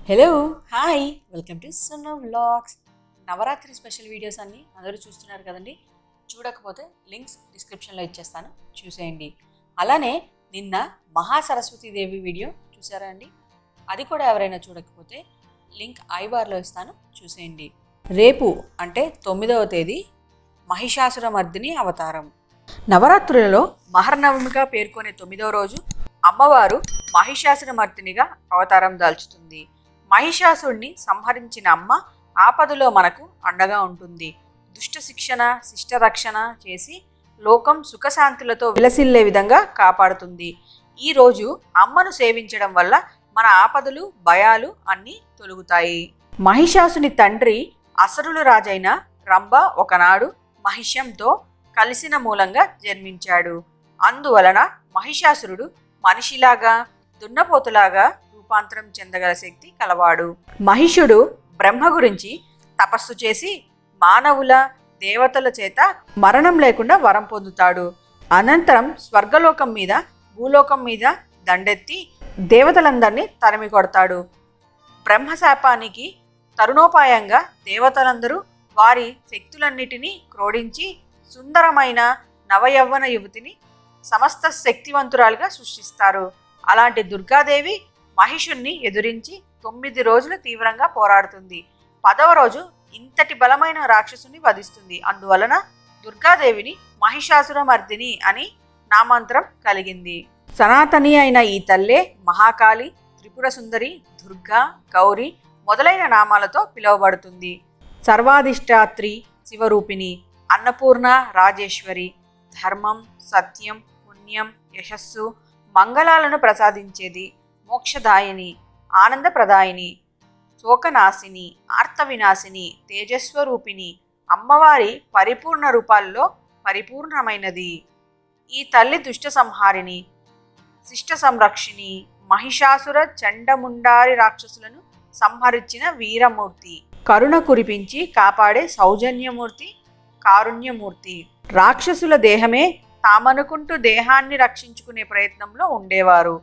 Hello hi welcome to Sunu vlogs. Navaratri special videos అన్నీ అందరూ చూస్తున్నారు కదండి. చూడకపోతే లింక్స్ డిస్క్రిప్షన్లో ఇచ్చేస్తాను, చూసేయండి. అలానే నిన్న మహా సరస్వతి దేవి వీడియో చూసారా అండి? అది కూడా ఎవరైనా చూడకపోతే లింక్ ఐబార్లో ఇస్తాను, చూసేయండి. రేపు అంటే 9వ తేదీ మహిషాసురమర్దిని అవతారం. నవరాత్రులలో మహర్నవమిగా పేర్కొనే 9వ రోజు అమ్మవారు మహిషాసురమర్దినిగా అవతారం దాల్చుతుంది. మహిషాసుడిని సంహరించిన అమ్మ ఆపదలో మనకు అండగా ఉంటుంది. దుష్ట శిక్షణ, శిష్ట రక్షణ చేసి లోకం సుఖశాంతులతో విలసిల్లే విధంగా కాపాడుతుంది. ఈరోజు అమ్మను సేవించడం వల్ల మన ఆపదలు, భయాలు అన్నీ తొలగుతాయి. మహిషాసుని తండ్రి అసురుల రాజైన రంభ ఒకనాడు మహిషంతో కలిసిన మూలంగా జన్మించాడు. అందువలన మహిషాసురుడు మనిషిలాగా, దున్నపోతులాగా రూపాంతరం చెందగల శక్తి కలవాడు. మహిషుడు బ్రహ్మ గురించి తపస్సు చేసి మానవుల, దేవతల చేత మరణం లేకుండా వరం పొందుతాడు. అనంతరం స్వర్గలోకం మీద, భూలోకం మీద దండెత్తి దేవతలందరినీ తరిమి కొడతాడు. బ్రహ్మశాపానికి తరుణోపాయంగా దేవతలందరూ వారి శక్తులన్నిటినీ క్రోడించి సుందరమైన నవయవ్వన యువతిని సమస్త శక్తివంతురాలుగా సృష్టిస్తారు. అలాంటి దుర్గాదేవి మహిషుణ్ణి ఎదురించి 9 రోజులు తీవ్రంగా పోరాడుతుంది. 10వ రోజు ఇంతటి బలమైన రాక్షసుని వధిస్తుంది. అందువలన దుర్గాదేవిని మహిషాసురమర్దిని అని నామాంతరం కలిగింది. సనాతని అయిన ఈ తల్లే మహాకాళి, త్రిపుర సుందరి, దుర్గా, గౌరి మొదలైన నామాలతో పిలువబడుతుంది. సర్వాధిష్టాత్రి, శివరూపిణి, అన్నపూర్ణ రాజేశ్వరి, ధర్మం, సత్యం, పుణ్యం, యశస్సు, మంగళాలను ప్రసాదించేది, మోక్షదాయిని, ఆనందప్రదాయిని, శోకనాశిని, ఆర్తవినాశిని, తేజస్వరూపిణి, అమ్మవారి పరిపూర్ణ రూపాల్లో పరిపూర్ణమైనది. ఈ తల్లి దుష్ట సంహారిణి, శిష్ట సంరక్షిణి, మహిషాసుర చండముండారి రాక్షసులను సంహరించిన వీరమూర్తి, కరుణ కురిపించి కాపాడే సౌజన్యమూర్తి, కారుణ్యమూర్తి. రాక్షసుల దేహమే తామనుకుంటూ దేహాన్ని రక్షించుకునే ప్రయత్నంలో ఉండేవారు.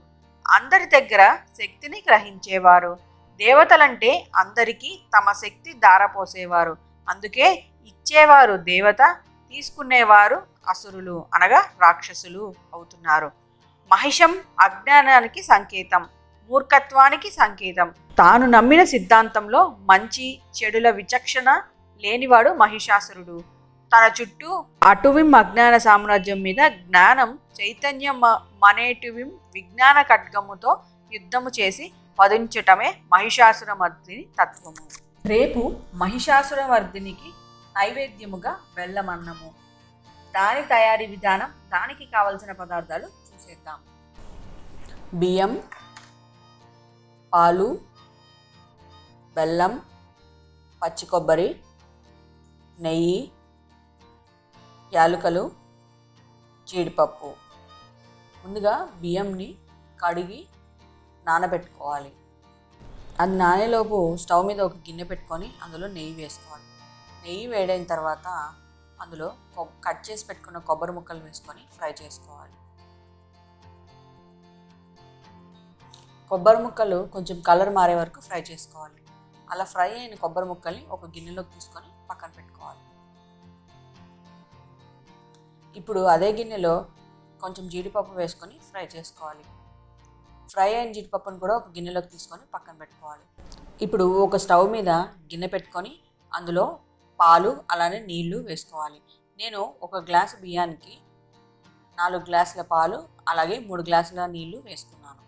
అందరి దగ్గర శక్తిని గ్రహించేవారు. దేవతలంటే అందరికీ తమ శక్తి ధారపోసేవారు. అందుకే ఇచ్చేవారు దేవత, తీసుకునేవారు అసురులు అనగా రాక్షసులు అవుతున్నారు. మహిషం అజ్ఞానానికి సంకేతం, మూర్ఖత్వానికి సంకేతం. తాను నమ్మిన సిద్ధాంతంలో మంచి చెడుల విచక్షణ లేనివాడు మహిషాసురుడు. తన చుట్టూ అటువిం అజ్ఞాన సామ్రాజ్యం మీద జ్ఞానం చైతన్యం మనేటువిం విజ్ఞాన ఖడ్గముతో యుద్ధము చేసి వధించటమే మహిషాసురమర్దిని తత్వము. రేపు మహిషాసురమర్దినికి నైవేద్యముగా బెల్లమన్నము. దాని తయారీ విధానం, దానికి కావలసిన పదార్థాలు చూసేద్దాం. బియ్యం, పాలు, బెల్లం, పచ్చి కొబ్బరి, నెయ్యి, యాలకులు, జీడిపప్పు. ముందుగా బియ్యంని కడిగి నానబెట్టుకోవాలి. అది నానేలోపు స్టవ్ మీద ఒక గిన్నె పెట్టుకొని అందులో నెయ్యి వేసుకోవాలి. నెయ్యి వేడైన తర్వాత అందులో కట్ చేసి పెట్టుకున్న కొబ్బరి ముక్కలు వేసుకొని ఫ్రై చేసుకోవాలి. కొబ్బరి ముక్కలు కొంచెం కలర్ మారే వరకు ఫ్రై చేసుకోవాలి. అలా ఫ్రై అయిన కొబ్బరి ముక్కల్ని ఒక గిన్నెలోకి తీసుకొని పక్కన పెట్టుకోవాలి. ఇప్పుడు అదే గిన్నెలో కొంచెం జీడిపప్పు వేసుకొని ఫ్రై చేసుకోవాలి. ఫ్రై అయిన జీడిపప్పును కూడా ఒక గిన్నెలోకి తీసుకొని పక్కన పెట్టుకోవాలి. ఇప్పుడు ఒక స్టవ్ మీద గిన్నె పెట్టుకొని అందులో పాలు అలానే నీళ్లు వేసుకోవాలి. నేను ఒక గ్లాసు బియ్యానికి 4 గ్లాసుల పాలు అలాగే 3 గ్లాసుల నీళ్లు వేసుకున్నాను.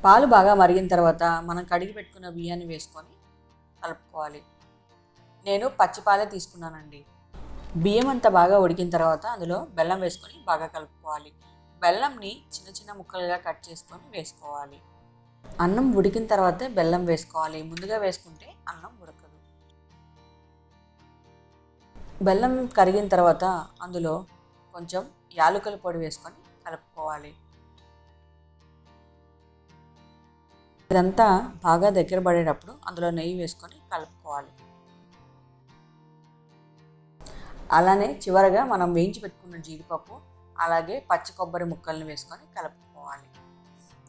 పాలు బాగా మరిగిన తర్వాత మనం కడిగి పెట్టుకున్న బియ్యాన్ని వేసుకొని కలుపుకోవాలి. నేను పచ్చిపాలే తీసుకున్నానండి. బియ్యం అంతా బాగా ఉడికిన తర్వాత అందులో బెల్లం వేసుకొని బాగా కలుపుకోవాలి. బెల్లంని చిన్న చిన్న ముక్కలుగా కట్ చేసుకొని వేసుకోవాలి. అన్నం ఉడికిన తర్వాతే బెల్లం వేసుకోవాలి. ముందుగా వేసుకుంటే అన్నం ఉడకదు. బెల్లం కరిగిన తర్వాత అందులో కొంచెం యాలకుల పొడి వేసుకొని కలుపుకోవాలి. ఇదంతా బాగా దగ్గర పడేటప్పుడు అందులో నెయ్యి వేసుకొని కలుపుకోవాలి. అలానే చివరగా మనం వేయించి పెట్టుకున్న జీడిపప్పు అలాగే పచ్చి కొబ్బరి ముక్కల్ని వేసుకొని కలుపుకోవాలి.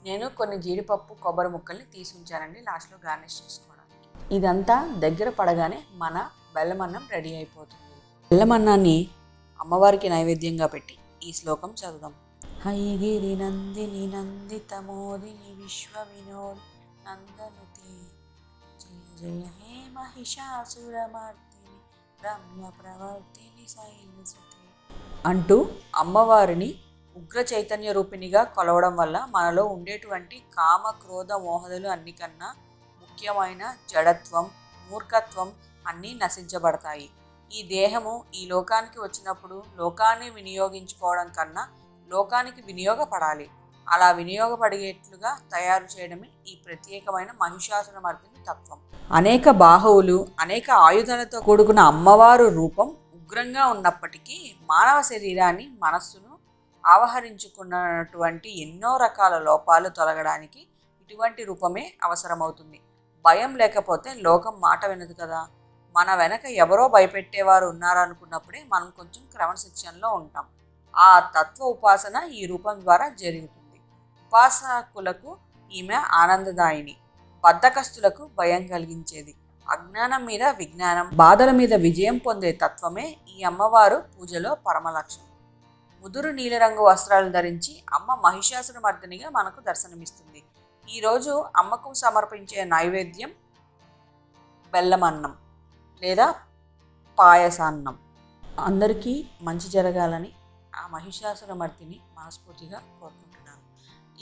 నేను కొన్ని జీడిపప్పు కొబ్బరి ముక్కల్ని తీసి ఉంచానండి లాస్ట్లో గార్నిష్ చేసుకోవడానికి. ఇదంతా దగ్గర పడగానే మన బెల్లమన్నం రెడీ అయిపోతుంది. బెల్లమన్నాన్ని అమ్మవారికి నైవేద్యంగా పెట్టి ఈ శ్లోకం చదువుదాం. హైగిరి నందిని నందితమోదిని విశ్వ వినోది నందనుతే జయ జయ హే మహిషాసురమర్దిని రమ్య ప్రవర్తిని శైలసుతే అంటూ అమ్మవారిని ఉగ్ర చైతన్య రూపిణిగా కొలవడం వల్ల మనలో ఉండేటువంటి కామ క్రోధ మోహదలు అన్నికన్నా ముఖ్యమైన జడత్వం మూర్ఖత్వం అన్నీ నశించబడతాయి. ఈ దేహము ఈ లోకానికి వచ్చినప్పుడు లోకాన్ని వినియోగించుకోవడం కన్నా లోకానికి వినియోగపడాలి. అలా వినియోగపడేట్లుగా తయారు చేయడమే ఈ ప్రత్యేకమైన మహిషాసురమర్దిని తత్వం. అనేక బాహువులు అనేక ఆయుధాలతో కూడుకున్న అమ్మవారు రూపం ఉగ్రంగా ఉన్నప్పటికీ మానవ శరీరాన్ని మనస్సును ఆవహరించుకున్నటువంటి ఎన్నో రకాల లోపాలు తొలగడానికి ఇటువంటి రూపమే అవసరమవుతుంది. భయం లేకపోతే లోకం మాట వినదు కదా. మన వెనక ఎవరో భయపెట్టేవారు ఉన్నారనుకున్నప్పుడే మనం కొంచెం క్రమశిక్షణలో ఉంటాం. ఆ తత్వ ఉపాసన ఈ రూపం ద్వారా జరుగుతుంది. ఉపాసకులకు ఈమె ఆనందదాయిని, బద్ధకస్తులకు భయం కలిగించేది, అజ్ఞానం మీద విజ్ఞానం, బాధల మీద విజయం పొందే తత్వమే ఈ అమ్మవారు పూజలో పరమలక్ష్యం. ముదురు నీలిరంగు వస్త్రాలు ధరించి అమ్మ మహిషాసురమర్దినిగా మనకు దర్శనమిస్తుంది. ఈరోజు అమ్మకు సమర్పించే నైవేద్యం బెల్లమన్నం లేదా పాయసాన్నం. అందరికీ మంచి జరగాలని ఆ మహిషాసురమర్దిని మనస్ఫూర్తిగా కోరుకుంటున్నాను.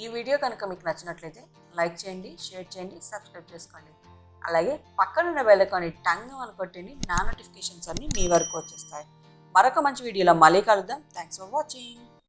ఈ వీడియో కనుక మీకు నచ్చినట్లయితే లైక్ చేయండి, షేర్ చేయండి, సబ్స్క్రైబ్ చేసుకోండి. అలాగే పక్కనున్న బెల్ ఐకాన్ టంగ్ అని కొట్టండి. నా నోటిఫికేషన్స్ అన్నీ మీ వరకు వచ్చేస్తాయి. మరొక మంచి వీడియోలో మళ్ళీ కలుద్దాం. Thanks for watching.